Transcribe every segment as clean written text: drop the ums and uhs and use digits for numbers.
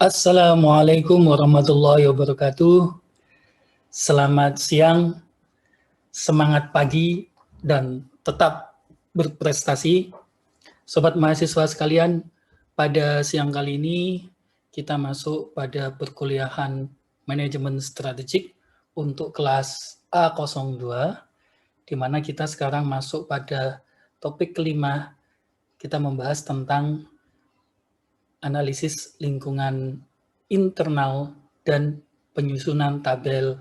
Assalamualaikum warahmatullahi wabarakatuh. Selamat siang, semangat pagi, dan tetap berprestasi. Sobat mahasiswa sekalian, pada siang kali ini kita masuk pada perkuliahan Manajemen Strategik untuk kelas A02, di mana kita sekarang masuk pada topik kelima. Kita membahas tentang analisis lingkungan internal dan penyusunan tabel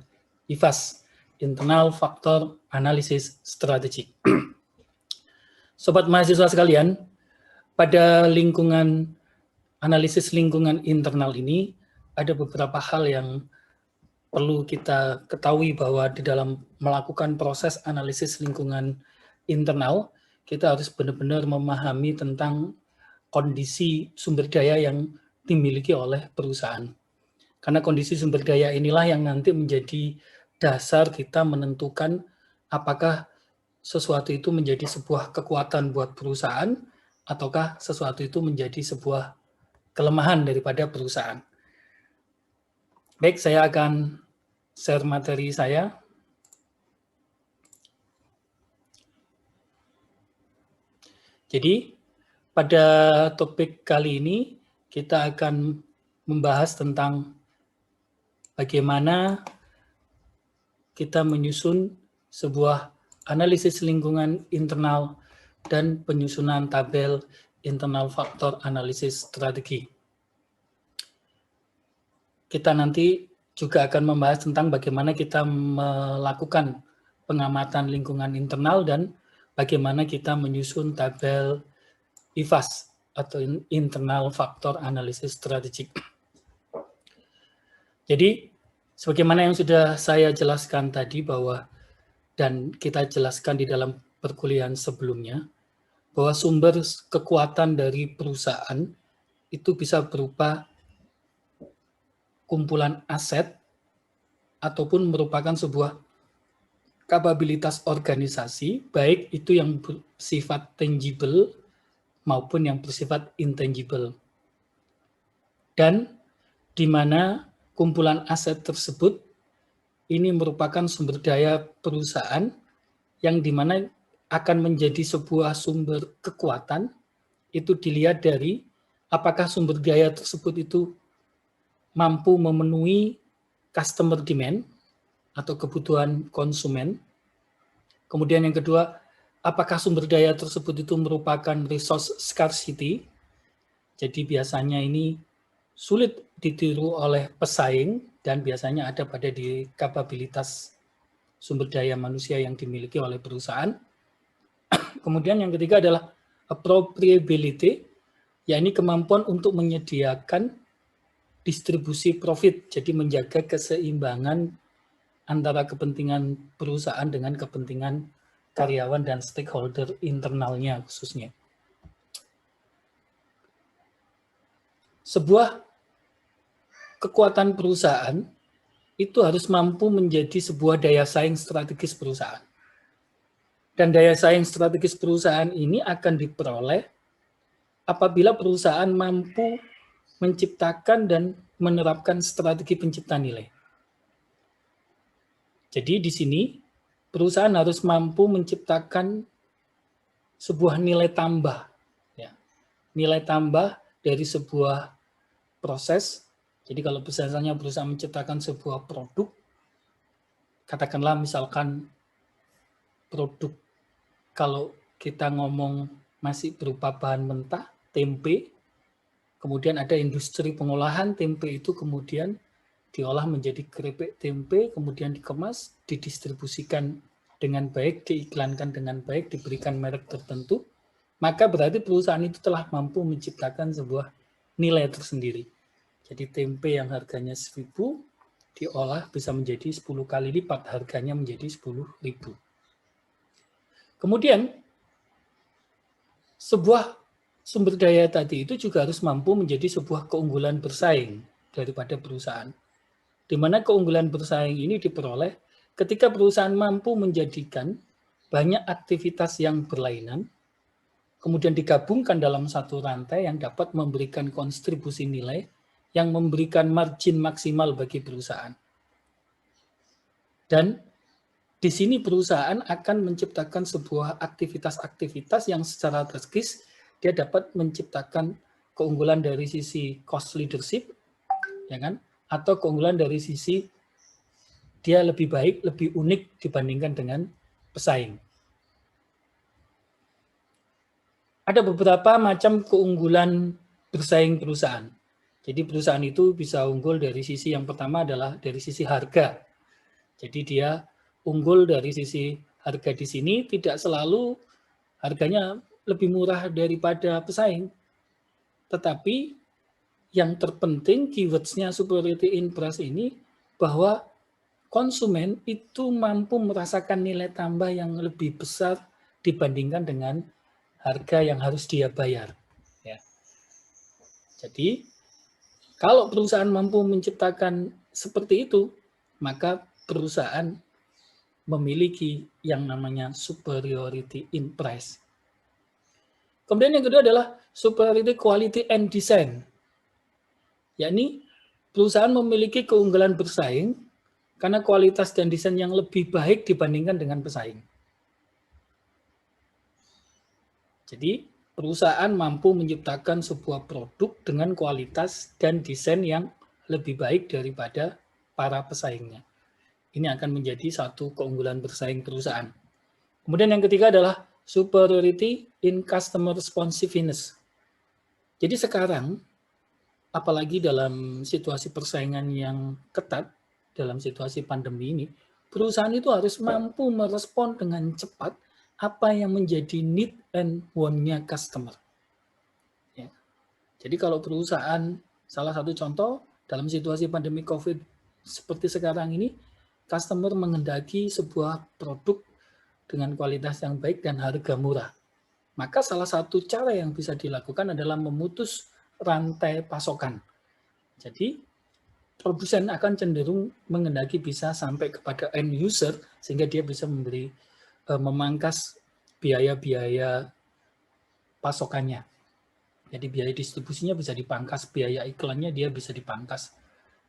IFAS, Internal Factor Analysis Strategy. Sobat mahasiswa sekalian, pada analisis lingkungan internal ini ada beberapa hal yang perlu kita ketahui bahwa di dalam melakukan proses analisis lingkungan internal, kita harus benar-benar memahami tentang kondisi sumber daya yang dimiliki oleh perusahaan. Karena kondisi sumber daya inilah yang nanti menjadi dasar kita menentukan apakah sesuatu itu menjadi sebuah kekuatan buat perusahaan ataukah sesuatu itu menjadi sebuah kelemahan daripada perusahaan. Baik, saya akan share materi saya. Jadi, pada topik kali ini, kita akan membahas tentang bagaimana kita menyusun sebuah analisis lingkungan internal dan penyusunan tabel internal faktor analisis strategi. Kita nanti juga akan membahas tentang bagaimana kita melakukan pengamatan lingkungan internal dan bagaimana kita menyusun tabel IFAS atau Internal Factor Analysis Strategy. Jadi, sebagaimana yang sudah saya jelaskan tadi dan kita jelaskan di dalam perkuliahan sebelumnya, bahwa sumber kekuatan dari perusahaan itu bisa berupa kumpulan aset ataupun merupakan sebuah kapabilitas organisasi, baik itu yang bersifat tangible maupun yang bersifat intangible. Dan di mana kumpulan aset tersebut ini merupakan sumber daya perusahaan yang di mana akan menjadi sebuah sumber kekuatan, itu dilihat dari apakah sumber daya tersebut itu mampu memenuhi customer demand atau kebutuhan konsumen. Kemudian yang kedua, apakah sumber daya tersebut itu merupakan resource scarcity, jadi biasanya ini sulit ditiru oleh pesaing dan biasanya ada pada di kapabilitas sumber daya manusia yang dimiliki oleh perusahaan. Kemudian yang ketiga adalah appropriability, yakni kemampuan untuk menyediakan distribusi profit, jadi menjaga keseimbangan antara kepentingan perusahaan dengan kepentingan karyawan dan stakeholder internalnya khususnya. Sebuah kekuatan perusahaan itu harus mampu menjadi sebuah daya saing strategis perusahaan. Dan daya saing strategis perusahaan ini akan diperoleh apabila perusahaan mampu menciptakan dan menerapkan strategi pencipta nilai. Jadi di sini perusahaan harus mampu menciptakan sebuah nilai tambah, ya. Nilai tambah dari sebuah proses. Jadi kalau misalnya perusahaan menciptakan sebuah produk, katakanlah misalkan produk kalau kita ngomong masih berupa bahan mentah, tempe, kemudian ada industri pengolahan tempe itu kemudian diolah menjadi keripik tempe, kemudian dikemas, didistribusikan dengan baik, diiklankan dengan baik, diberikan merek tertentu, maka berarti perusahaan itu telah mampu menciptakan sebuah nilai tersendiri. Jadi tempe yang harganya 1.000 diolah bisa menjadi 10 kali lipat, harganya menjadi 10.000. Kemudian, sebuah sumber daya tadi itu juga harus mampu menjadi sebuah keunggulan bersaing daripada perusahaan. Di mana keunggulan bersaing ini diperoleh ketika perusahaan mampu menjadikan banyak aktivitas yang berlainan, kemudian digabungkan dalam satu rantai yang dapat memberikan kontribusi nilai yang memberikan margin maksimal bagi perusahaan. Dan di sini perusahaan akan menciptakan sebuah aktivitas-aktivitas yang secara strategis dia dapat menciptakan keunggulan dari sisi cost leadership, ya kan? Atau keunggulan dari sisi dia lebih baik, lebih unik dibandingkan dengan pesaing. Ada beberapa macam keunggulan bersaing perusahaan. Jadi perusahaan itu bisa unggul dari sisi yang pertama adalah dari sisi harga. Jadi dia unggul dari sisi harga di sini tidak selalu harganya lebih murah daripada pesaing. Tetapi yang terpenting keywords-nya superiority in price ini bahwa konsumen itu mampu merasakan nilai tambah yang lebih besar dibandingkan dengan harga yang harus dia bayar. Ya. Jadi kalau perusahaan mampu menciptakan seperti itu, maka perusahaan memiliki yang namanya superiority in price. Kemudian yang kedua adalah superiority quality and design. Yakni perusahaan memiliki keunggulan bersaing karena kualitas dan desain yang lebih baik dibandingkan dengan pesaing. Jadi perusahaan mampu menciptakan sebuah produk dengan kualitas dan desain yang lebih baik daripada para pesaingnya. Ini akan menjadi satu keunggulan bersaing perusahaan. Kemudian yang ketiga adalah superiority in customer responsiveness. Jadi sekarang, apalagi dalam situasi persaingan yang ketat, dalam situasi pandemi ini, perusahaan itu harus mampu merespon dengan cepat apa yang menjadi need and want-nya customer. Ya. Jadi kalau perusahaan, salah satu contoh, dalam situasi pandemi COVID seperti sekarang ini, customer menghendaki sebuah produk dengan kualitas yang baik dan harga murah. Maka salah satu cara yang bisa dilakukan adalah memutus rantai pasokan. Jadi produsen akan cenderung menghendaki bisa sampai kepada end user sehingga dia bisa memangkas biaya-biaya pasokannya. Jadi biaya distribusinya bisa dipangkas, biaya iklannya dia bisa dipangkas.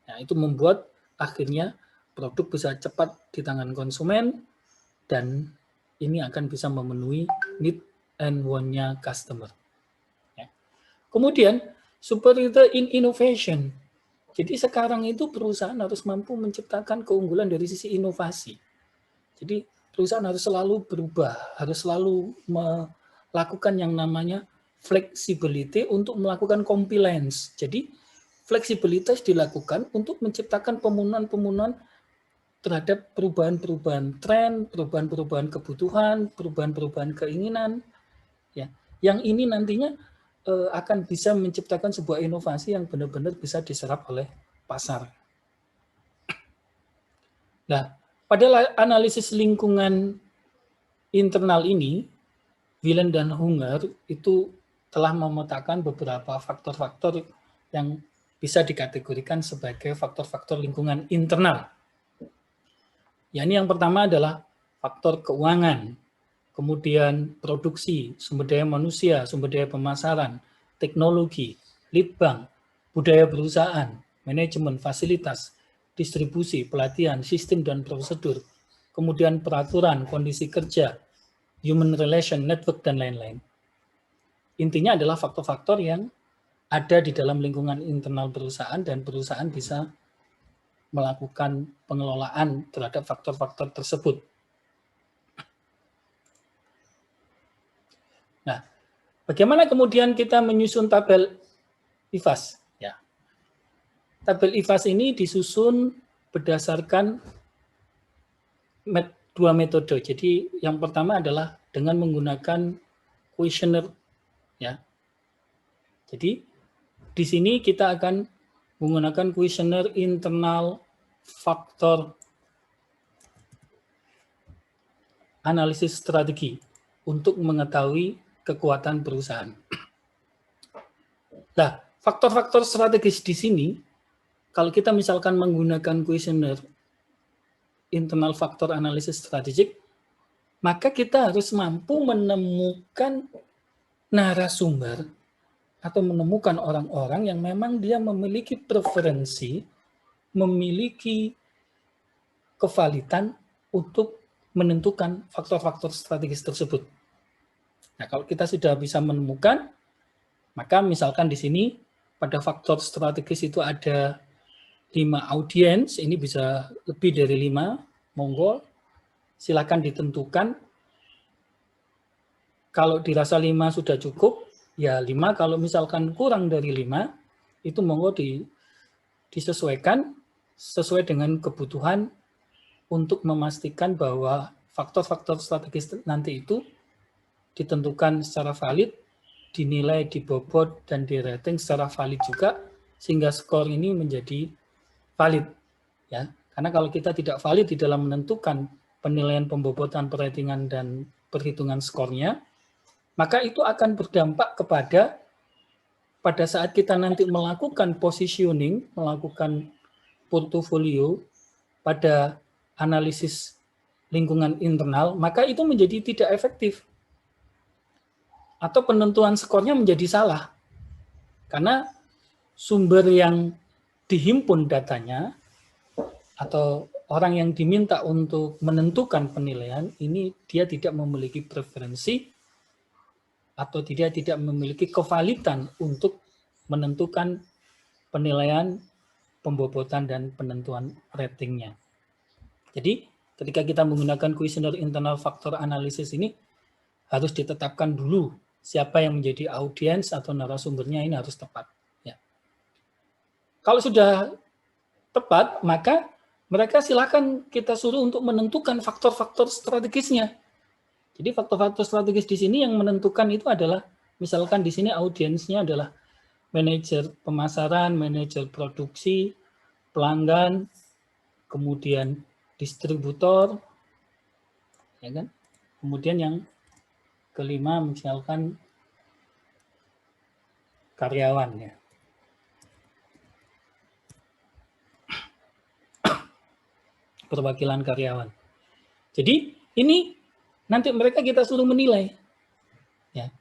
Nah, itu membuat akhirnya produk bisa cepat di tangan konsumen dan ini akan bisa memenuhi need and want-nya customer. Ya. Kemudian, superiority in innovation. Jadi sekarang itu perusahaan harus mampu menciptakan keunggulan dari sisi inovasi. Jadi perusahaan harus selalu berubah, harus selalu melakukan yang namanya flexibility untuk melakukan compliance. Jadi fleksibilitas dilakukan untuk menciptakan pemenuhan-pemenuhan terhadap perubahan-perubahan tren, perubahan-perubahan kebutuhan, perubahan-perubahan keinginan. Ya, yang ini nantinya akan bisa menciptakan sebuah inovasi yang benar-benar bisa diserap oleh pasar. Nah, pada analisis lingkungan internal ini, Wieland dan Hunger itu telah memetakan beberapa faktor-faktor yang bisa dikategorikan sebagai faktor-faktor lingkungan internal. Yang pertama adalah faktor keuangan, kemudian produksi, sumber daya manusia, sumber daya pemasaran, teknologi, lead bank, budaya perusahaan, manajemen, fasilitas, distribusi, pelatihan, sistem dan prosedur, kemudian peraturan, kondisi kerja, human relation, network, dan lain-lain. Intinya adalah faktor-faktor yang ada di dalam lingkungan internal perusahaan dan perusahaan bisa melakukan pengelolaan terhadap faktor-faktor tersebut. Nah, bagaimana kemudian kita menyusun tabel IFAS? Ya. Tabel IFAS ini disusun berdasarkan dua metode. Jadi yang pertama adalah dengan menggunakan kuesioner. Ya. Jadi di sini kita akan menggunakan kuesioner internal faktor analisis strategi untuk mengetahui kekuatan perusahaan. Nah, faktor-faktor strategis di sini, kalau kita misalkan menggunakan kuesioner internal faktor analisis strategik, maka kita harus mampu menemukan narasumber atau menemukan orang-orang yang memang dia memiliki preferensi, memiliki kevalidan untuk menentukan faktor-faktor strategis tersebut. Nah, kalau kita sudah bisa menemukan, maka misalkan di sini pada faktor strategis itu ada 5 audiens, ini bisa lebih dari 5, monggo silakan ditentukan. Kalau dirasa 5 sudah cukup, ya 5. Kalau misalkan kurang dari 5, itu monggo disesuaikan sesuai dengan kebutuhan untuk memastikan bahwa faktor-faktor strategis nanti itu ditentukan secara valid, dinilai, dibobot, dan di rating secara valid juga, sehingga skor ini menjadi valid. Ya, karena kalau kita tidak valid di dalam menentukan penilaian, pembobotan, peratingan, dan perhitungan skornya, maka itu akan berdampak kepada pada saat kita nanti melakukan positioning, melakukan portofolio pada analisis lingkungan internal, maka itu menjadi tidak efektif. Atau penentuan skornya menjadi salah. Karena sumber yang dihimpun datanya atau orang yang diminta untuk menentukan penilaian ini dia tidak memiliki preferensi atau tidak memiliki kevalidan untuk menentukan penilaian, pembobotan, dan penentuan ratingnya. Jadi ketika kita menggunakan kuesioner internal faktor analisis ini harus ditetapkan dulu siapa yang menjadi audiens atau narasumbernya, ini harus tepat. Ya. Kalau sudah tepat, maka mereka silakan kita suruh untuk menentukan faktor-faktor strategisnya. Jadi faktor-faktor strategis di sini yang menentukan itu adalah, misalkan di sini audiensnya adalah manajer pemasaran, manajer produksi, pelanggan, kemudian distributor, ya kan? Kemudian yang kelima misalkan karyawan, ya. Perwakilan karyawan. Jadi ini nanti mereka kita suruh menilai. Ya.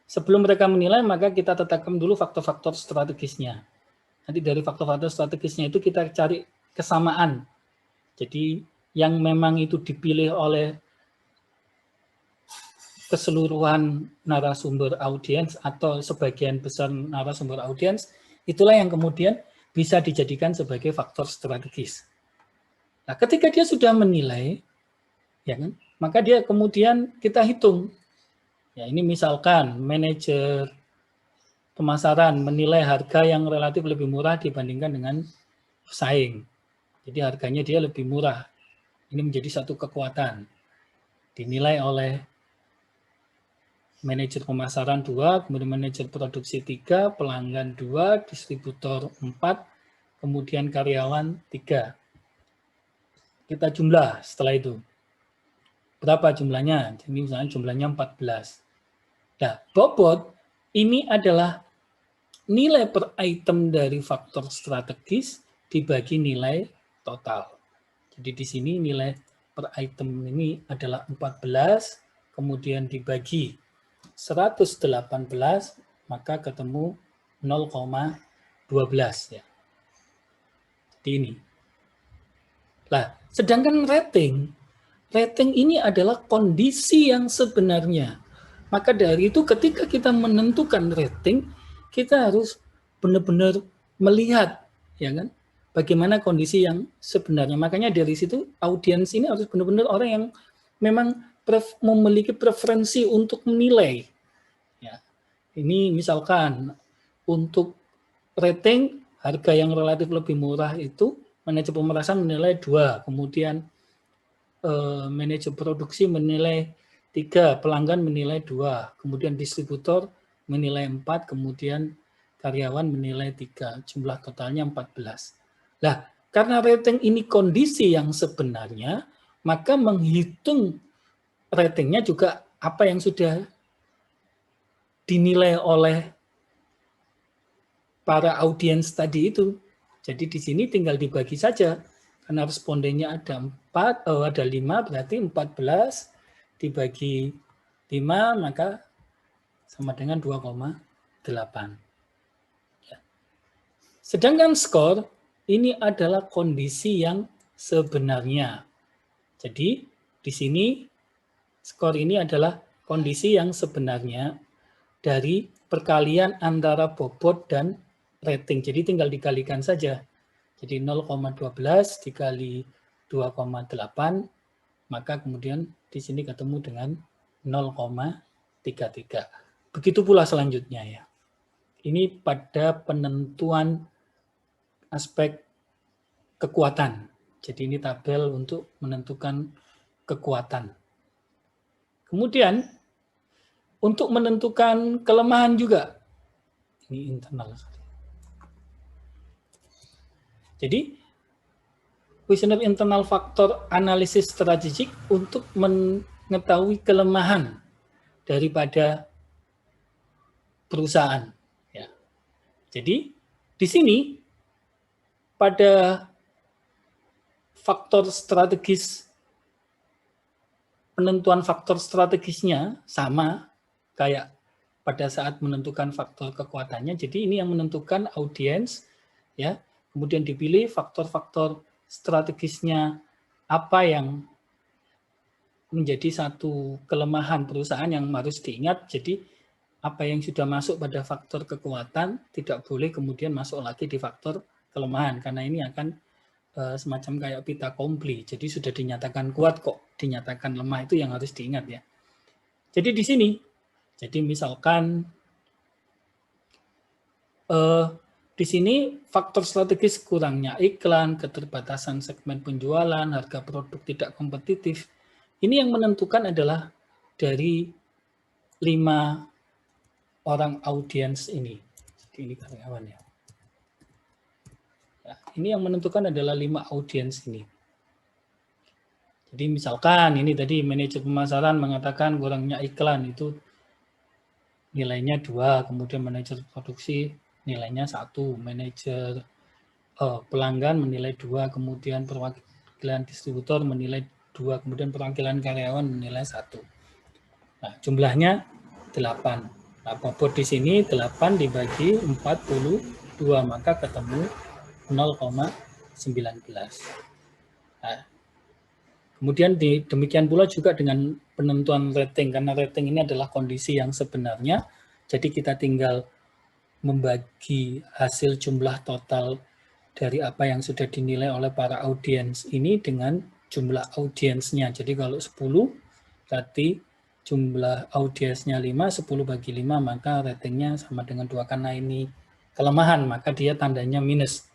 Sebelum mereka menilai, maka kita tetapkan dulu faktor-faktor strategisnya. Nanti dari faktor-faktor strategisnya itu kita cari kesamaan. Jadi yang memang itu dipilih oleh keseluruhan narasumber audiens atau sebagian besar narasumber audiens, itulah yang kemudian bisa dijadikan sebagai faktor strategis. Nah, ketika dia sudah menilai, ya kan, maka dia kemudian kita hitung. Ya, ini misalkan manajer pemasaran menilai harga yang relatif lebih murah dibandingkan dengan pesaing. Jadi harganya dia lebih murah. Ini menjadi satu kekuatan. Dinilai oleh manajer pemasaran 2, kemudian manajer produksi 3, pelanggan 2, distributor 4, kemudian karyawan 3. Kita jumlah setelah itu. Berapa jumlahnya? Jadi misalnya jumlahnya 14. Nah, bobot ini adalah nilai per item dari faktor strategis dibagi nilai total. Jadi di sini nilai per item ini adalah 14, kemudian dibagi 118, maka ketemu 0,12 ya. Jadi ini. Nah, sedangkan rating ini adalah kondisi yang sebenarnya. Maka dari itu ketika kita menentukan rating, kita harus benar-benar melihat, ya kan, bagaimana kondisi yang sebenarnya. Makanya dari situ audiens ini harus benar-benar orang yang memang memiliki preferensi untuk menilai. Ya. Ini misalkan untuk rating harga yang relatif lebih murah itu manajer pemerasan menilai 2, kemudian manajer produksi menilai 3, pelanggan menilai 2, kemudian distributor menilai 4, kemudian karyawan menilai 3, jumlah totalnya 14. Nah, karena rating ini kondisi yang sebenarnya, maka menghitung ratingnya juga apa yang sudah dinilai oleh para audiens tadi itu. Jadi di sini tinggal dibagi saja. Karena respondennya ada 5, berarti 14 dibagi 5, maka sama dengan 2,5. Ya. Sedangkan skor ini adalah kondisi yang sebenarnya. Jadi di sini skor ini adalah kondisi yang sebenarnya dari perkalian antara bobot dan rating. Jadi tinggal dikalikan saja. Jadi 0,12 dikali 2,8, maka kemudian di sini ketemu dengan 0,33. Begitu pula selanjutnya ya. Ini pada penentuan aspek kekuatan. Jadi ini tabel untuk menentukan kekuatan. Kemudian untuk menentukan kelemahan juga. Ini internal. Jadi questionnaire internal faktor analisis strategik untuk mengetahui kelemahan daripada perusahaan. Ya. Jadi di sini pada faktor strategis, penentuan faktor strategisnya sama kayak pada saat menentukan faktor kekuatannya. Jadi ini yang menentukan audiens, ya. Kemudian dipilih faktor-faktor strategisnya apa yang menjadi satu kelemahan perusahaan yang harus diingat. Jadi apa yang sudah masuk pada faktor kekuatan tidak boleh kemudian masuk lagi di faktor kelemahan, karena ini akan semacam kayak pita kompli. Jadi sudah dinyatakan kuat kok dinyatakan lemah, itu yang harus diingat ya. Jadi di sini, jadi misalkan di sini faktor strategis kurangnya iklan, keterbatasan segmen penjualan, harga produk tidak kompetitif. Ini yang menentukan adalah dari 5 orang audiens ini. Jadi ini karyawan ya. Nah, ini yang menentukan adalah 5 audiens ini. Jadi misalkan ini tadi manajer pemasaran mengatakan kurangnya iklan, itu nilainya 2, kemudian manajer produksi nilainya 1, manajer pelanggan menilai 2, kemudian perwakilan distributor menilai 2, kemudian perwakilan karyawan menilai 1. Nah, jumlahnya 8. Nah, bobot di sini 8 dibagi 42, maka ketemu 0,19. Nah, kemudian demikian pula juga dengan penentuan rating, karena rating ini adalah kondisi yang sebenarnya, jadi kita tinggal membagi hasil jumlah total dari apa yang sudah dinilai oleh para audiens ini dengan jumlah audiensnya. Jadi kalau 10 berarti jumlah audiensnya 5, 10 bagi 5, maka ratingnya sama dengan 2, karena ini kelemahan, maka dia tandanya minus.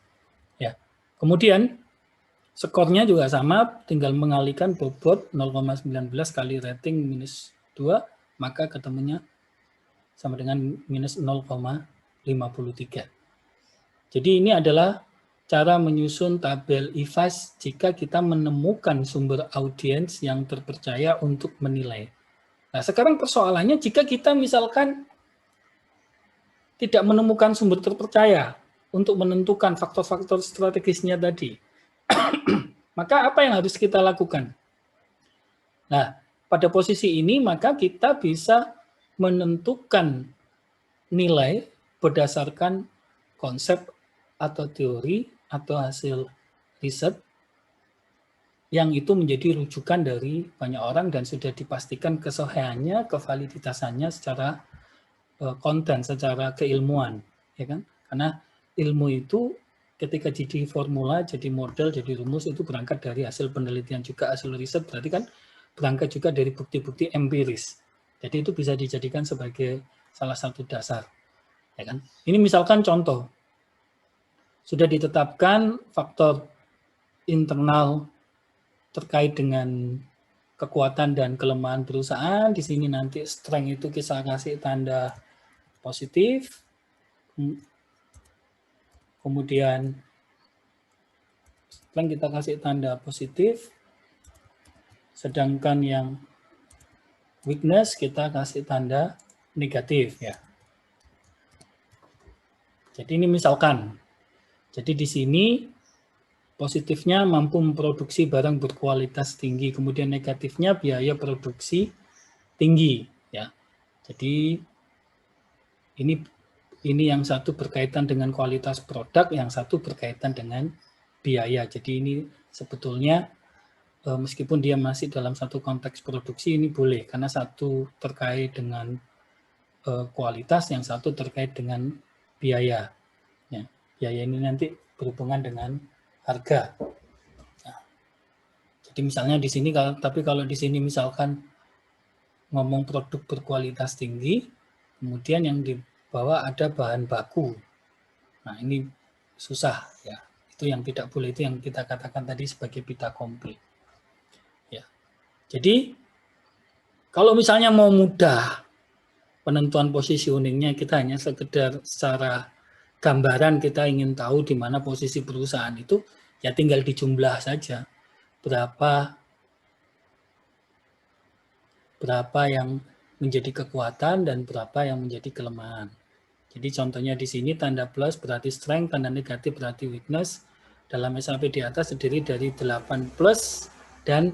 Ya. Kemudian skornya juga sama, tinggal mengalihkan bobot 0,19 kali rating minus 2, maka ketemunya sama dengan minus 0,53. Jadi ini adalah cara menyusun tabel IFAS jika kita menemukan sumber audiens yang terpercaya untuk menilai. Nah, sekarang persoalannya jika kita misalkan tidak menemukan sumber terpercaya untuk menentukan faktor-faktor strategisnya tadi, maka apa yang harus kita lakukan? Nah, pada posisi ini maka kita bisa menentukan nilai berdasarkan konsep atau teori atau hasil riset yang itu menjadi rujukan dari banyak orang dan sudah dipastikan kesohiannya, kevaliditasannya secara konten, secara keilmuan, ya kan? Karena ilmu itu ketika jadi formula, jadi model, jadi rumus itu berangkat dari hasil penelitian juga, hasil riset, berarti kan berangkat juga dari bukti-bukti empiris. Jadi itu bisa dijadikan sebagai salah satu dasar, ya kan? Ini misalkan contoh, sudah ditetapkan faktor internal terkait dengan kekuatan dan kelemahan perusahaan. Di sini nanti strength itu kita kasih tanda positif, kemudian strength kita kasih tanda positif, sedangkan yang weakness kita kasih tanda negatif ya. Jadi ini misalkan, jadi di sini positifnya mampu memproduksi barang berkualitas tinggi, kemudian negatifnya biaya produksi tinggi ya. Jadi ini Ini yang satu berkaitan dengan kualitas produk, yang satu berkaitan dengan biaya. Jadi ini sebetulnya meskipun dia masih dalam satu konteks produksi ini boleh, karena satu terkait dengan kualitas, yang satu terkait dengan biaya. Ya, biaya ini nanti berhubungan dengan harga. Nah, jadi misalnya di sini, tapi kalau di sini misalkan ngomong produk berkualitas tinggi, kemudian yang di bawah ada bahan baku. Nah, ini susah ya. Itu yang tidak boleh, itu yang kita katakan tadi sebagai pita komplit. Ya. Jadi kalau misalnya mau mudah penentuan positioningnya, kita hanya sekedar secara gambaran kita ingin tahu di mana posisi perusahaan itu, ya tinggal dijumlah saja berapa yang menjadi kekuatan dan berapa yang menjadi kelemahan. Jadi contohnya di sini tanda plus berarti strength, tanda negatif berarti weakness. Dalam SAP di atas terdiri dari 8 plus dan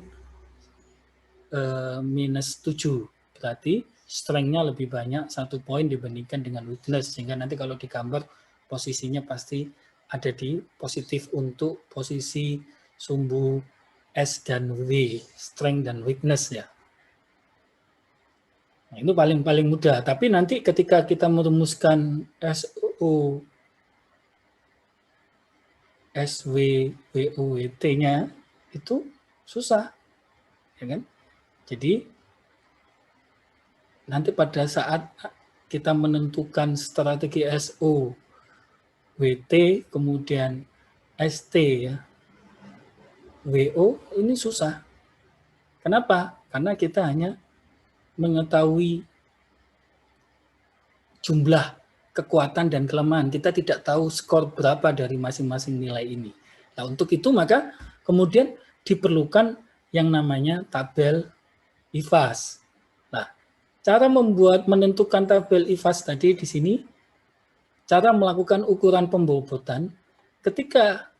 minus 7. Berarti strength-nya lebih banyak 1 poin dibandingkan dengan weakness. Sehingga nanti kalau digambar posisinya pasti ada di positif untuk posisi sumbu S dan W, strength dan weakness ya. Nah, itu paling mudah. Tapi nanti ketika kita merumuskan SWWOWT-nya itu susah, ya kan? Jadi nanti pada saat kita menentukan strategi SOWT kemudian ST ya, WO ini susah. Kenapa? Karena kita hanya mengetahui jumlah kekuatan dan kelemahan. Kita tidak tahu skor berapa dari masing-masing nilai ini. Nah, untuk itu maka kemudian diperlukan yang namanya tabel IFAS. Nah, cara menentukan tabel IFAS tadi di sini, cara melakukan ukuran pembobotan ketika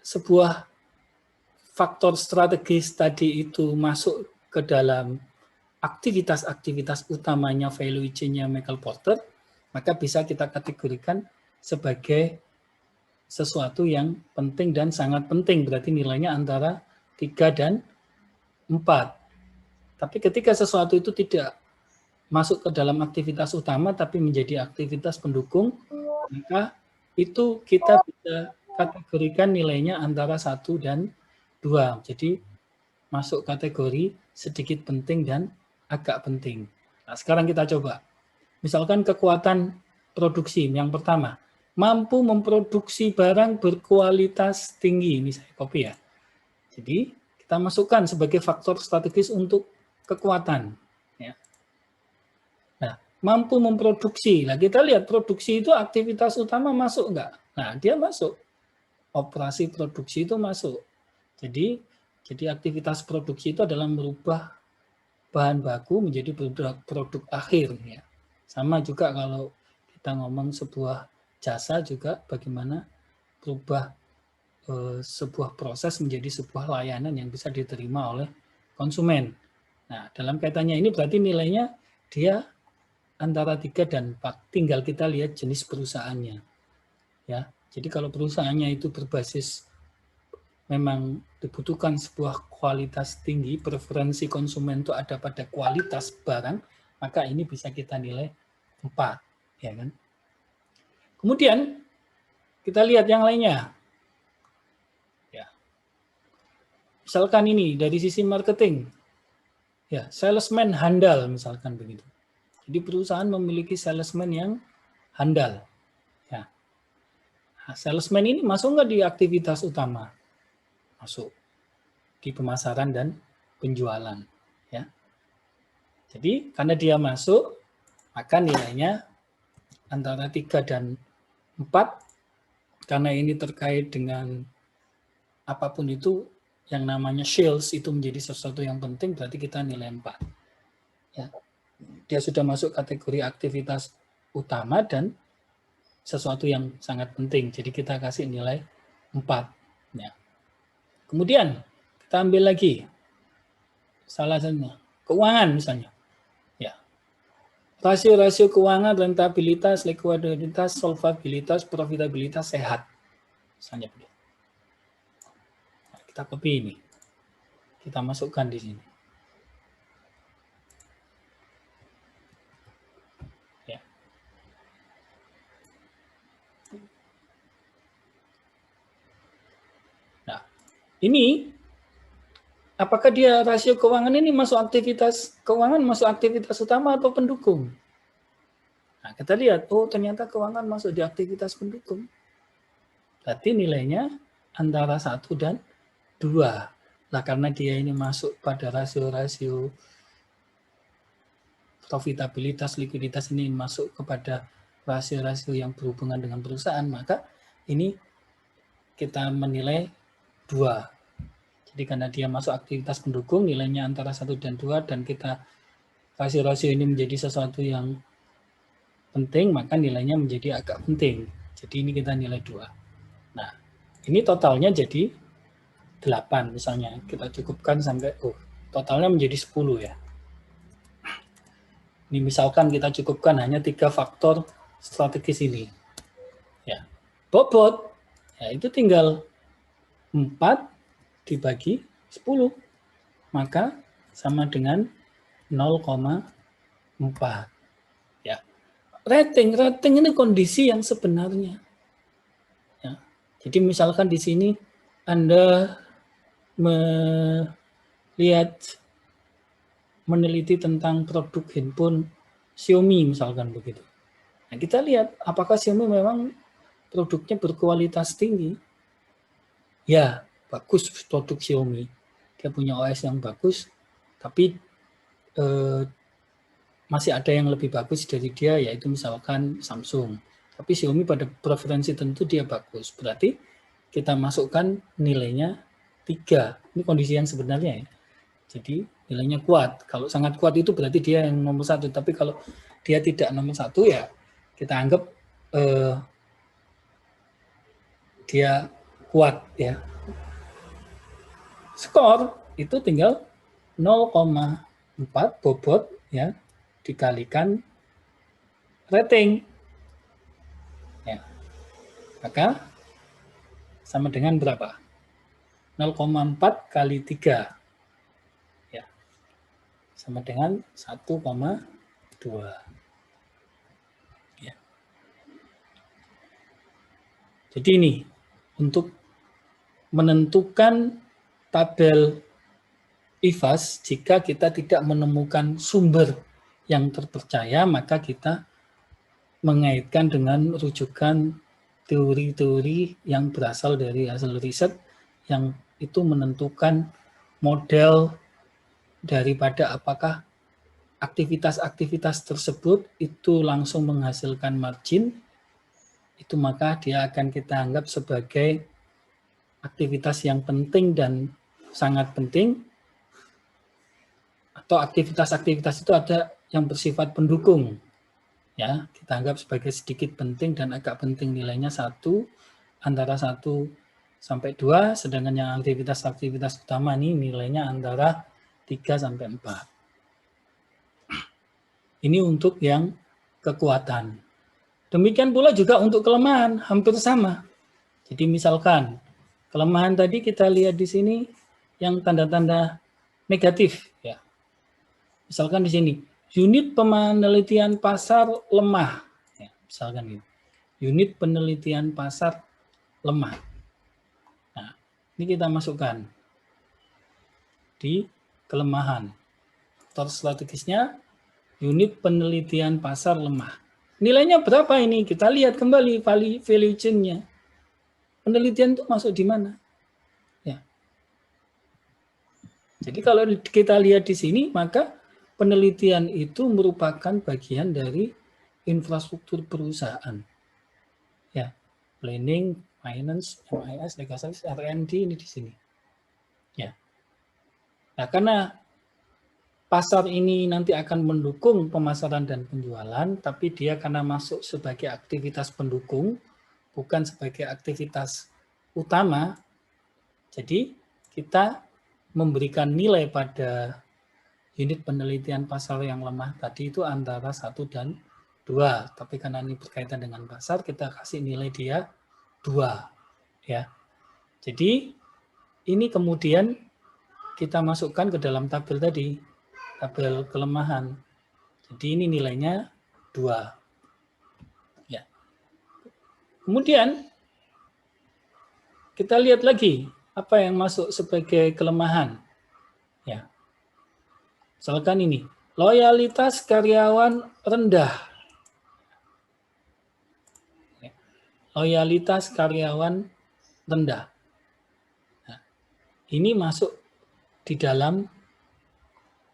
sebuah faktor strategis tadi itu masuk ke dalam aktivitas-aktivitas utamanya value chain-nya Michael Porter, maka bisa kita kategorikan sebagai sesuatu yang penting dan sangat penting. Berarti nilainya antara 3 dan 4. Tapi ketika sesuatu itu tidak masuk ke dalam aktivitas utama tapi menjadi aktivitas pendukung, maka itu kita bisa kategorikan nilainya antara 1 dan 2. Jadi masuk kategori sedikit penting dan agak penting. Nah, sekarang kita coba. Misalkan kekuatan produksi yang pertama, mampu memproduksi barang berkualitas tinggi. Ini saya copy ya. Jadi kita masukkan sebagai faktor strategis untuk kekuatan. Ya. Nah, mampu memproduksi. Nah, kita lihat produksi itu aktivitas utama masuk enggak? Nah, dia masuk. Operasi produksi itu masuk. Jadi aktivitas produksi itu adalah merubah bahan baku menjadi produk akhir ya. Sama juga kalau kita ngomong sebuah jasa juga bagaimana berubah sebuah proses menjadi sebuah layanan yang bisa diterima oleh konsumen. Nah, dalam kaitannya ini berarti nilainya dia antara 3 dan 4. Tinggal kita lihat jenis perusahaannya. Ya. Jadi kalau perusahaannya itu berbasis memang dibutuhkan sebuah kualitas tinggi, preferensi konsumen itu ada pada kualitas barang, maka ini bisa kita nilai 4, ya kan? Kemudian kita lihat yang lainnya. Ya. Misalkan ini dari sisi marketing. Ya, salesman handal misalkan begitu. Jadi perusahaan memiliki salesman yang handal. Ya. Nah, salesman ini masuk nggak di aktivitas utama? Masuk di pemasaran dan penjualan. Ya. Jadi karena dia masuk, maka nilainya antara 3 dan 4, karena ini terkait dengan apapun itu yang namanya sales itu menjadi sesuatu yang penting, berarti kita nilai 4. Ya. Dia sudah masuk kategori aktivitas utama dan sesuatu yang sangat penting, jadi kita kasih nilai 4. Ya. Kemudian kita ambil lagi salah satunya keuangan misalnya. Ya. rasio-rasio keuangan, rentabilitas, likuiditas, solvabilitas, profitabilitas sehat. Misalnya begitu. Nah, kita copy ini. Kita masukkan di sini. Ya. Nah, ini apakah dia rasio keuangan ini masuk aktivitas keuangan, masuk aktivitas utama atau pendukung? Nah, kita lihat, oh ternyata keuangan masuk di aktivitas pendukung. Berarti nilainya antara 1 dan 2. Nah, karena dia ini masuk pada rasio-rasio profitabilitas, likuiditas ini masuk kepada rasio-rasio yang berhubungan dengan perusahaan, maka ini kita menilai 2. Jadi karena dia masuk aktivitas pendukung, nilainya antara 1 dan 2, dan kita rasio-rasio ini menjadi sesuatu yang penting, maka nilainya menjadi agak penting. Jadi ini kita nilai 2. Nah, ini totalnya jadi 8 misalnya. Kita cukupkan sampai, totalnya menjadi 10 ya. Ini misalkan kita cukupkan hanya 3 faktor strategis ini. Ya. Bobot, ya itu tinggal 4 dibagi 10. Maka sama dengan 0,4. Ya. Rating ini kondisi yang sebenarnya. Ya. Jadi misalkan di sini Anda meneliti tentang produk handphone Xiaomi misalkan begitu. Nah, kita lihat apakah Xiaomi memang produknya berkualitas tinggi. Ya, bagus produk Xiaomi. Dia punya OS yang bagus, tapi masih ada yang lebih bagus dari dia, yaitu misalkan Samsung. Tapi Xiaomi pada preferensi tentu dia bagus. Berarti kita masukkan nilainya 3. Ini kondisi yang sebenarnya ya. Jadi nilainya kuat. Kalau sangat kuat itu berarti dia yang nomor 1. Tapi kalau dia tidak nomor 1 ya kita anggap dia kuat ya. Skor itu tinggal 0,4 bobot ya dikalikan rating. Ya. Maka sama dengan berapa? 0,4 kali 3. Ya. Sama dengan 1,2. Ya. Jadi ini untuk menentukan tabel IFAS, jika kita tidak menemukan sumber yang terpercaya, maka kita mengaitkan dengan rujukan teori-teori yang berasal dari hasil riset yang itu menentukan model daripada apakah aktivitas-aktivitas tersebut itu langsung menghasilkan margin, itu maka dia akan kita anggap sebagai aktivitas yang penting dan sangat penting, atau aktivitas-aktivitas itu ada yang bersifat pendukung. Ya, kita anggap sebagai sedikit penting dan agak penting, nilainya 1, antara 1 sampai 2, sedangkan yang aktivitas-aktivitas utama ini nilainya antara 3 sampai 4. Ini untuk yang kekuatan. Demikian pula juga untuk kelemahan, hampir sama. Jadi misalkan kelemahan tadi kita lihat di sini yang tanda-tanda negatif ya. Misalkan di sini unit penelitian pasar lemah. Ya, misalkan ini. Unit penelitian pasar lemah. Nah, ini kita masukkan di kelemahan. Faktor strategisnya unit penelitian pasar lemah. Nilainya berapa ini? Kita lihat kembali value chain-nya. Penelitian itu masuk di mana? Ya. Jadi kalau kita lihat di sini, maka penelitian itu merupakan bagian dari infrastruktur perusahaan. Ya, planning, finance, MIS, legal service, R&D ini di sini. Ya. Nah, karena pasar ini nanti akan mendukung pemasaran dan penjualan, tapi dia karena masuk sebagai aktivitas pendukung, bukan sebagai aktivitas utama. Jadi kita memberikan nilai pada unit penelitian pasar yang lemah tadi itu antara 1 dan 2. Tapi karena ini berkaitan dengan pasar, kita kasih nilai dia 2. Ya. Jadi ini kemudian kita masukkan ke dalam tabel tadi, tabel kelemahan. Jadi ini nilainya 2. Ya. Kemudian kita lihat lagi apa yang masuk sebagai kelemahan. Ya. Misalkan ini, loyalitas karyawan rendah. Ya. Loyalitas karyawan rendah. Nah, ini masuk di dalam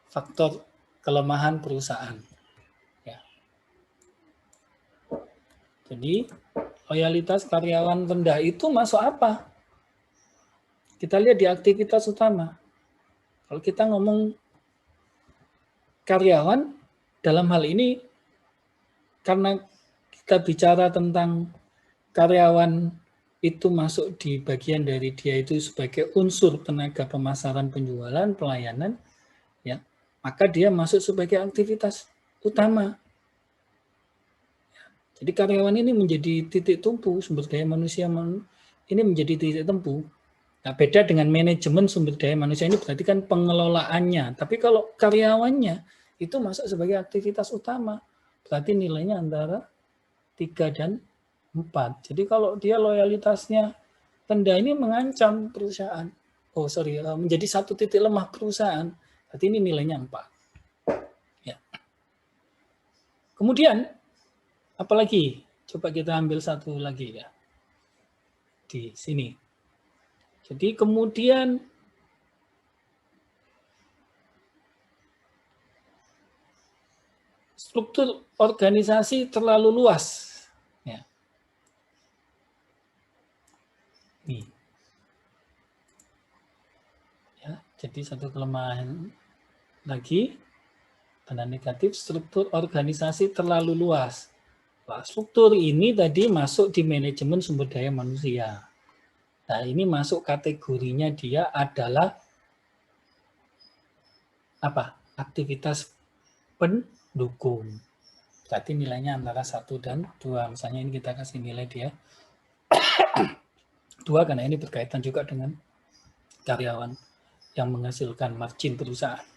faktor kelemahan perusahaan. Ya. Jadi, loyalitas karyawan rendah itu masuk apa? Kita lihat di aktivitas utama. Kalau kita ngomong karyawan, dalam hal ini karena kita bicara tentang karyawan itu masuk di bagian dari dia itu sebagai unsur tenaga pemasaran, penjualan, pelayanan, ya, maka dia masuk sebagai aktivitas utama. Jadi karyawan ini menjadi titik tumpu sumber daya manusia, ini menjadi titik tumpu. Nah, beda dengan manajemen sumber daya manusia ini berarti kan pengelolaannya. Tapi kalau karyawannya itu masuk sebagai aktivitas utama, berarti nilainya antara 3 dan 4. Jadi kalau dia loyalitasnya rendah ini mengancam perusahaan. Menjadi satu titik lemah perusahaan. Berarti ini nilainya 4. Ya. Kemudian, apalagi? Coba kita ambil satu lagi ya. Di sini. Jadi kemudian struktur organisasi terlalu luas. Ya. Nih. Ya, jadi satu kelemahan lagi, tanda negatif, struktur organisasi terlalu luas. Nah, struktur ini tadi masuk di manajemen sumber daya manusia. Nah, ini masuk kategorinya dia adalah apa? Aktivitas pendukung. Berarti nilainya antara 1 dan 2. Misalnya ini kita kasih nilai dia 2 karena ini berkaitan juga dengan karyawan yang menghasilkan margin perusahaan.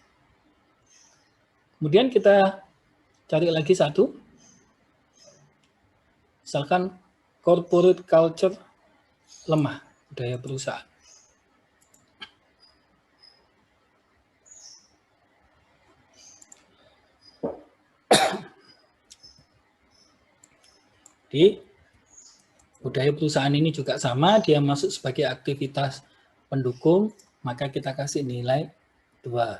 Kemudian kita cari lagi satu. Misalkan corporate culture lemah, budaya perusahaan. Jadi budaya perusahaan ini juga sama, dia masuk sebagai aktivitas pendukung, maka kita kasih nilai 2.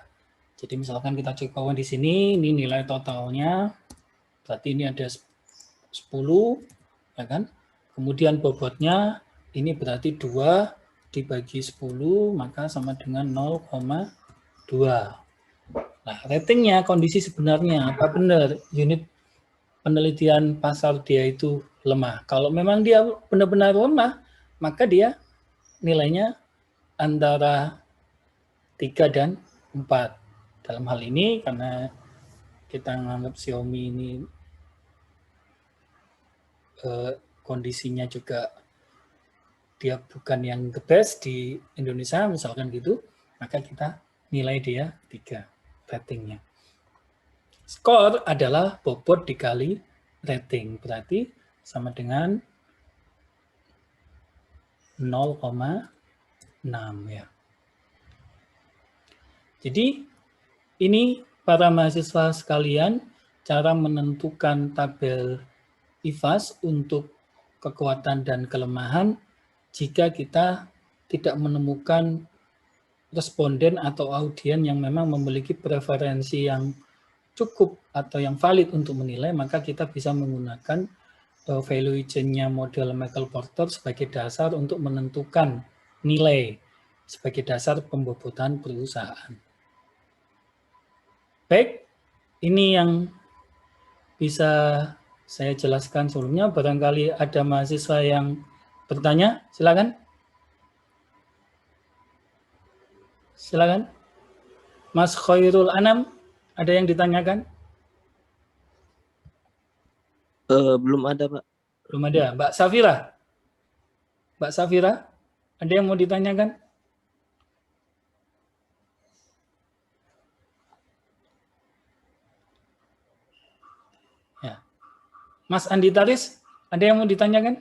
Jadi misalkan kita cek kawan di sini, ini nilai totalnya, berarti ini ada 10, ya kan? Kemudian bobotnya, ini berarti 2 dibagi 10, maka sama dengan 0,2. Nah, ratingnya, kondisi sebenarnya, apa benar unit penelitian pasar dia itu lemah. Kalau memang dia benar-benar lemah, maka dia nilainya antara 3 dan 4. Dalam hal ini, karena kita menganggap Xiaomi ini kondisinya juga dia bukan yang the best di Indonesia, misalkan gitu, maka kita nilai dia 3 ratingnya. Skor adalah bobot dikali rating, berarti sama dengan 0,6 ya. Jadi ini para mahasiswa sekalian cara menentukan tabel IFAS untuk kekuatan dan kelemahan jika kita tidak menemukan responden atau audien yang memang memiliki preferensi yang cukup atau yang valid untuk menilai, maka kita bisa menggunakan valuation-nya model Michael Porter sebagai dasar untuk menentukan nilai sebagai dasar pembobotan perusahaan. Baik, ini yang bisa saya jelaskan sebelumnya. Barangkali ada mahasiswa yang bertanya, silakan. Silakan. Mas Khairul Anam. Ada yang ditanyakan? Belum ada, Pak. Belum ada. Mbak Safira? Mbak Safira, ada yang mau ditanyakan? Ya. Mas Andi Taris, ada yang mau ditanyakan?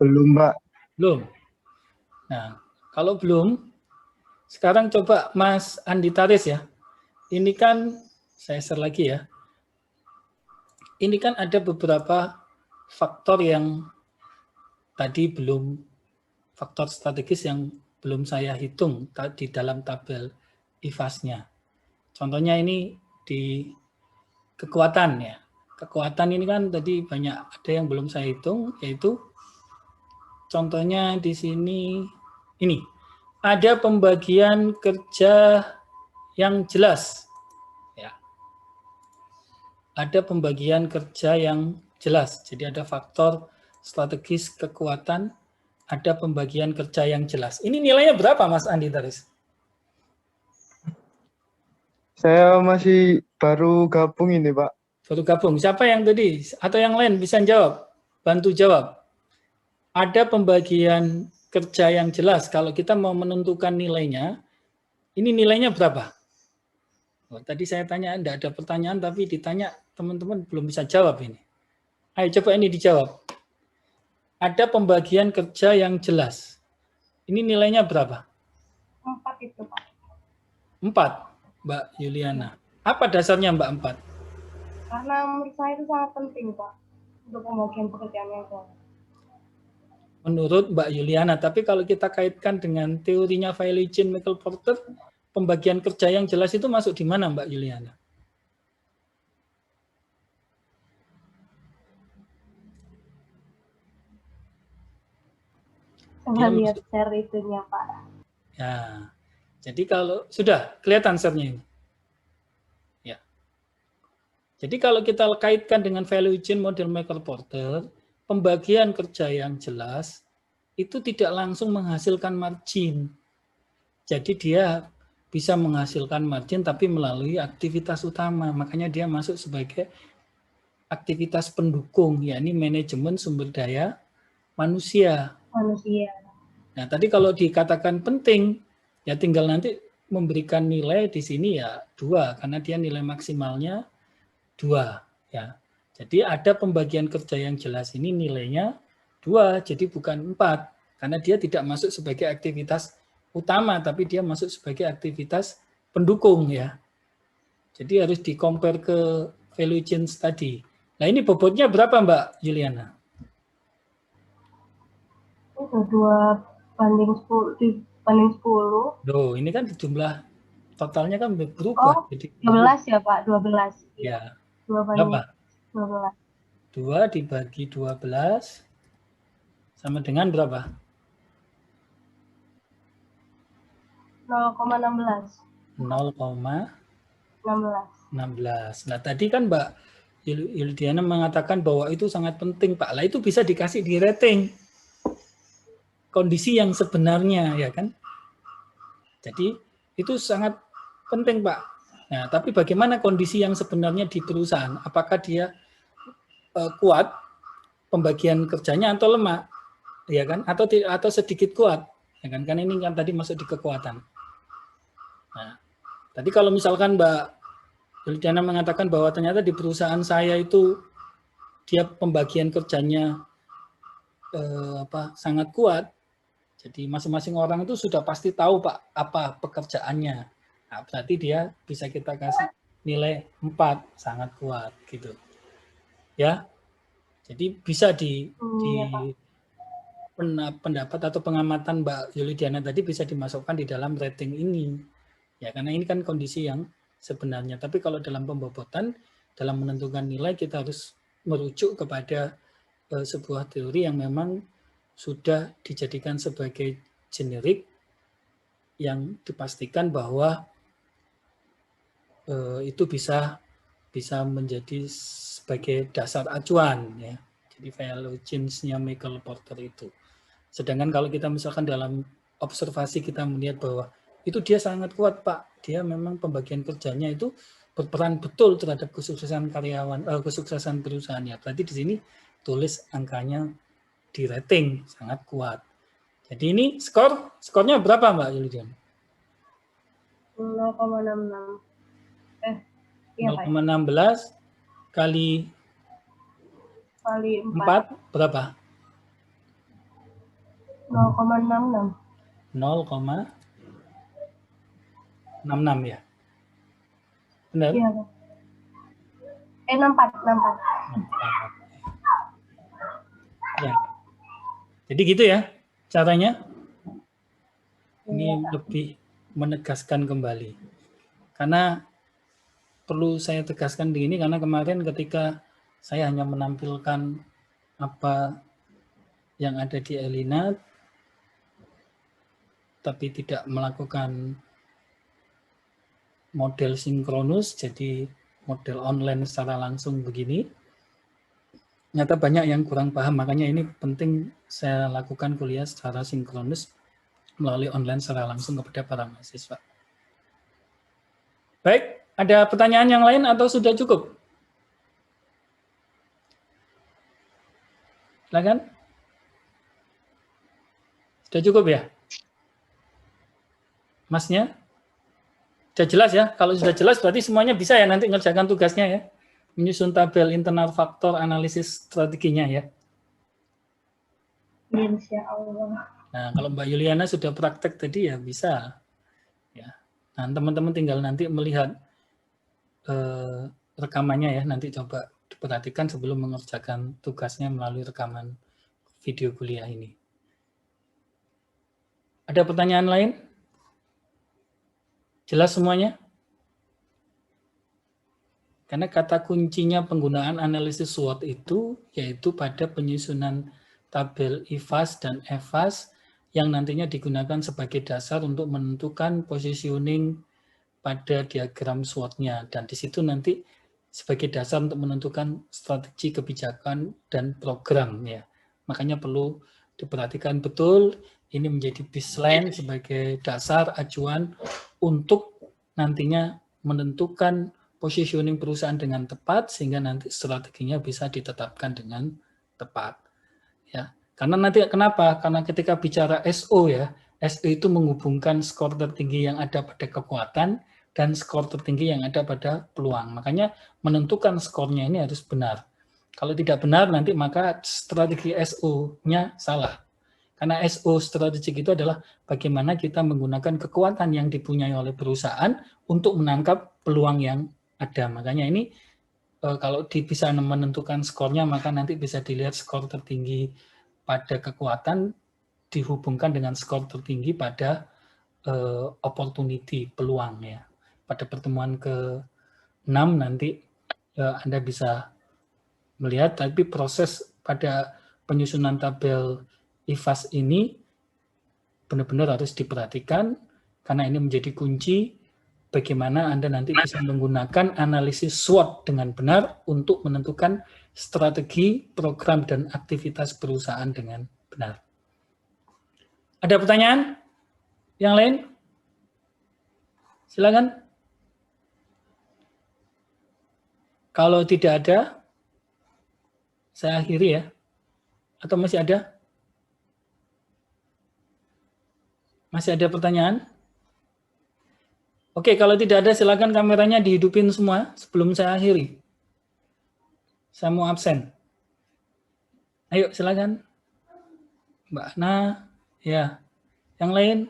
Belum, Mbak. Belum. Nah, kalau belum, sekarang coba Mas Andi Taris ya. Ini kan, saya share lagi ya. Ini kan ada beberapa faktor yang tadi belum, faktor strategis yang belum saya hitung di dalam tabel IFAS-nya. Contohnya ini di kekuatan ya. Kekuatan ini kan tadi banyak ada yang belum saya hitung, yaitu contohnya di sini ini. Ada pembagian kerja yang jelas. Ya. Ada pembagian kerja yang jelas. Jadi ada faktor strategis kekuatan, ada pembagian kerja yang jelas. Ini nilainya berapa Mas Andi Taris? Saya masih baru gabung ini, Pak. Baru gabung. Siapa yang tadi? Atau yang lain bisa jawab? Bantu jawab. Ada pembagian kerja yang jelas. Kalau kita mau menentukan nilainya, ini nilainya berapa? Oh, tadi saya tanya, tidak ada pertanyaan, tapi ditanya teman-teman belum bisa jawab ini. Ayo coba ini dijawab. Ada pembagian kerja yang jelas. Ini nilainya berapa? 4 itu, Pak. 4, Mbak Yuliana. Apa dasarnya Mbak 4? Karena menurut saya itu sangat penting, Pak, untuk pembagian pekerjaan yang jelas. Menurut Mbak Yuliana, tapi kalau kita kaitkan dengan teorinya value chain Michael Porter, pembagian kerja yang jelas itu masuk di mana Mbak Yuliana? Saya lihat share itunya, Pak. Ya, jadi kalau sudah kelihatan share-nya ini. Ya. Jadi kalau kita kaitkan dengan value chain model Michael Porter, pembagian kerja yang jelas itu tidak langsung menghasilkan margin. Jadi dia bisa menghasilkan margin tapi melalui aktivitas utama. Makanya dia masuk sebagai aktivitas pendukung, yakni manajemen sumber daya manusia. Nah, tadi kalau dikatakan penting, ya tinggal nanti memberikan nilai di sini ya 2, karena dia nilai maksimalnya 2. Ya. Jadi ada pembagian kerja yang jelas ini nilainya 2, jadi bukan 4. Karena dia tidak masuk sebagai aktivitas utama, tapi dia masuk sebagai aktivitas pendukung ya. Jadi harus di-compare ke value chain tadi. Nah ini bobotnya berapa Mbak Juliana? Itu 2:10. Loh, ini kan jumlah totalnya kan berubah. Oh, jadi 12 ya Pak, 12. Ya. 2:12. 2 dibagi 12 sama dengan berapa? 0,16. 0,16. Nah tadi kan Mbak Yuliana mengatakan bahwa itu sangat penting Pak. Lah itu bisa dikasih di rating. Kondisi yang sebenarnya ya kan. Jadi itu sangat penting Pak. Nah tapi bagaimana kondisi yang sebenarnya di perusahaan? Apakah dia kuat pembagian kerjanya atau lemah? Ya kan? Atau sedikit kuat? Ya kan? Kan ini kan tadi masuk di kekuatan. Nah, tadi kalau misalkan Mbak Yuliana mengatakan bahwa ternyata di perusahaan saya itu dia pembagian kerjanya sangat kuat. Jadi masing-masing orang itu sudah pasti tahu Pak apa pekerjaannya. Nah, berarti dia bisa kita kasih nilai 4 sangat kuat gitu. Ya. Jadi bisa di pendapat atau pengamatan Mbak Yuliana tadi bisa dimasukkan di dalam rating ini. Ya, karena ini kan kondisi yang sebenarnya. Tapi kalau dalam pembobotan, dalam menentukan nilai, kita harus merujuk kepada sebuah teori yang memang sudah dijadikan sebagai generik yang dipastikan bahwa itu bisa menjadi sebagai dasar acuan. Ya. Jadi value chain-nya Michael Porter itu. Sedangkan kalau kita misalkan dalam observasi kita melihat bahwa itu dia sangat kuat, Pak. Dia memang pembagian kerjanya itu berperan betul terhadap kesuksesan karyawan, kesuksesan perusahaan ya. Berarti di sini tulis angkanya di rating sangat kuat. Jadi ini skornya berapa Mbak Yulian? 0,66. Iya, Pak. 0,16 kali 4 berapa? 0,66. 0,66 ya. Benar? Iya, Pak. 64. Ya. Jadi gitu ya caranya. Ini Iya, Pak. lebih menegaskan kembali. Karena perlu saya tegaskan di ini karena kemarin ketika saya hanya menampilkan apa yang ada di Elina tapi tidak melakukan model sinkronus, jadi model online secara langsung begini, ternyata banyak yang kurang paham, makanya ini penting saya lakukan kuliah secara sinkronus melalui online secara langsung kepada para mahasiswa. Baik, ada pertanyaan yang lain atau sudah cukup? Silakan. Sudah cukup ya? Masnya? Sudah jelas ya? Kalau sudah jelas berarti semuanya bisa ya nanti ngerjakan tugasnya ya. Menyusun tabel internal faktor analisis strateginya ya. Insya Allah. Nah, kalau Mbak Yuliana sudah praktek tadi ya bisa. Ya. Nah, teman-teman tinggal nanti melihat rekamannya ya. Nanti coba diperhatikan sebelum mengerjakan tugasnya melalui rekaman video kuliah ini. Ada pertanyaan lain? Jelas semuanya? Karena kata kuncinya penggunaan analisis SWOT itu yaitu pada penyusunan tabel IFAS dan EFAS yang nantinya digunakan sebagai dasar untuk menentukan positioning pada diagram SWOT-nya. Dan di situ nanti sebagai dasar untuk menentukan strategi kebijakan dan program ya. Makanya perlu diperhatikan betul, ini menjadi baseline sebagai dasar acuan untuk nantinya menentukan positioning perusahaan dengan tepat sehingga nanti strateginya bisa ditetapkan dengan tepat. Ya, karena nanti kenapa? Karena ketika bicara SO ya, SO itu menghubungkan skor tertinggi yang ada pada kekuatan dan skor tertinggi yang ada pada peluang. Makanya menentukan skornya ini harus benar. Kalau tidak benar nanti maka strategi SO-nya salah. Karena SO strategik itu adalah bagaimana kita menggunakan kekuatan yang dipunyai oleh perusahaan untuk menangkap peluang yang ada. Makanya ini kalau bisa menentukan skornya maka nanti bisa dilihat skor tertinggi pada kekuatan dihubungkan dengan skor tertinggi pada opportunity, peluang ya. Pada pertemuan ke-6 nanti Anda bisa melihat, tapi proses pada penyusunan tabel IFAS ini benar-benar harus diperhatikan karena ini menjadi kunci bagaimana Anda nanti bisa menggunakan analisis SWOT dengan benar untuk menentukan strategi, program, dan aktivitas perusahaan dengan benar. Ada pertanyaan yang lain? Silakan. Kalau tidak ada, saya akhiri ya. Atau masih ada? Masih ada pertanyaan? Oke, kalau tidak ada silakan kameranya dihidupin semua sebelum saya akhiri. Saya mau absen. Ayo silakan. Mbak Ana, ya. Yang lain,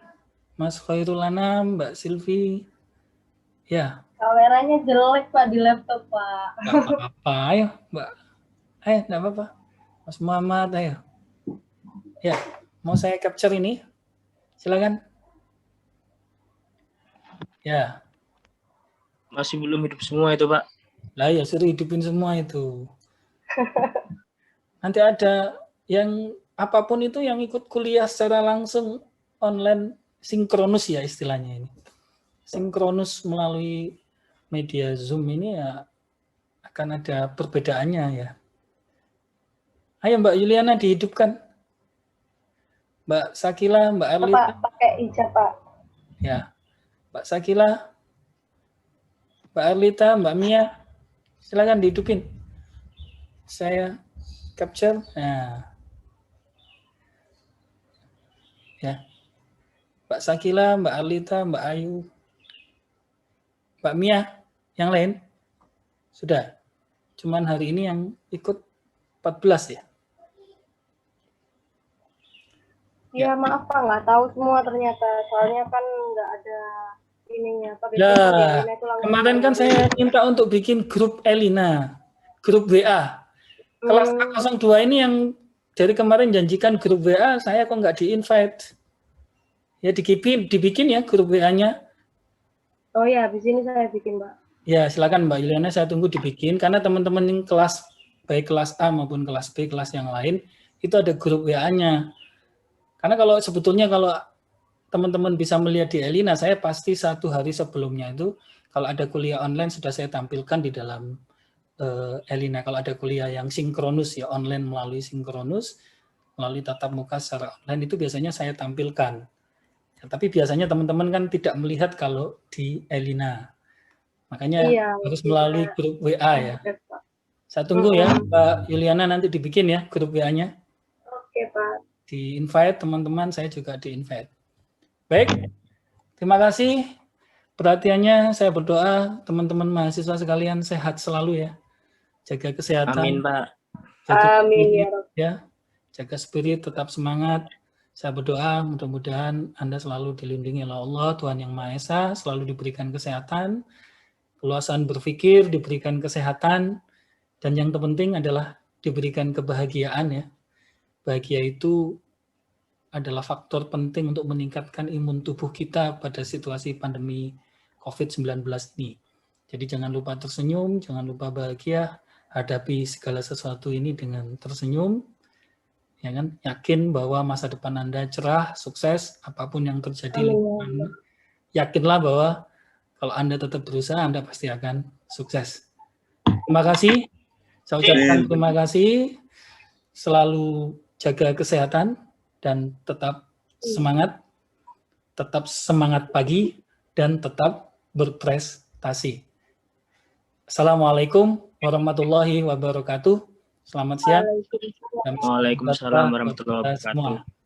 Mas Khairul Anam, Mbak Silvi. Ya. Kameranya jelek Pak di laptop Pak. Nggak apa-apa, ayo Mbak. Ayo, nggak apa-apa. Mas Muhammad, ayo. Ya, mau saya capture ini. Silakan. Ya. Masih belum hidup semua itu, Pak. Lah ya suruh hidupin semua itu. Nanti ada yang apapun itu yang ikut kuliah secara langsung online sinkronus ya istilahnya ini. Sinkronus melalui media Zoom ini ya akan ada perbedaannya ya. Ayo Mbak Yuliana dihidupkan. Mbak Sakila, Mbak Arlita. Pak, pakai hijab Pak. Ya, Mbak Sakila, Mbak Arlita, Mbak Mia, silakan dihidupin. Saya capture. Nah, ya. Mbak Sakila, Mbak Arlita, Mbak Ayu, Mbak Mia, yang lain sudah. Cuman hari ini yang ikut 14 ya. Iya, maaf Pak, nggak tahu semua ternyata. Soalnya kan nggak ada ininya. Pak, Ya, biasanya di Elina itu langsung kemarin kan saya minta untuk bikin grup Elina, grup WA. Kelas A02 ini yang dari kemarin janjikan grup WA, saya kok nggak di-invite. Ya dibikin ya grup WA-nya. Oh ya, habis ini saya bikin, Mbak. Ya, silakan Mbak Yuliana, saya tunggu dibikin karena teman-teman yang kelas baik kelas A maupun kelas B, kelas yang lain itu ada grup WA-nya. Karena kalau sebetulnya kalau teman-teman bisa melihat di Elina, saya pasti 1 hari sebelumnya itu kalau ada kuliah online sudah saya tampilkan di dalam Elina. Kalau ada kuliah yang sinkronus ya online melalui sinkronus, melalui tatap muka secara online itu biasanya saya tampilkan. Ya, tapi biasanya teman-teman kan tidak melihat kalau di Elina. Makanya harus melalui grup WA ya. Saya tunggu ya Mbak Yuliana nanti dibikin ya grup WA-nya. Oke, Pak. Di-invite teman-teman, saya juga di-invite. Baik, terima kasih perhatiannya. Saya berdoa teman-teman mahasiswa sekalian sehat selalu ya. Jaga kesehatan. Amin, Pak. Jaga Amin spirit, ya. ya. Jaga spirit, tetap semangat. Saya berdoa mudah-mudahan Anda selalu dilindungi oleh Allah, Tuhan Yang Maha Esa, selalu diberikan kesehatan, keluasan berpikir, diberikan kesehatan, dan yang terpenting adalah diberikan kebahagiaan ya. Bahagia itu adalah faktor penting untuk meningkatkan imun tubuh kita pada situasi pandemi COVID-19 ini. Jadi jangan lupa tersenyum, jangan lupa bahagia, hadapi segala sesuatu ini dengan tersenyum, ya kan? Yakin bahwa masa depan Anda cerah, sukses, apapun yang terjadi. Yakinlah bahwa kalau Anda tetap berusaha, Anda pasti akan sukses. Terima kasih. Saya ucapkan terima kasih. Selalu jaga kesehatan dan tetap semangat pagi dan tetap berprestasi. Assalamualaikum warahmatullahi wabarakatuh. Selamat siang. Waalaikumsalam warahmatullahi wabarakatuh.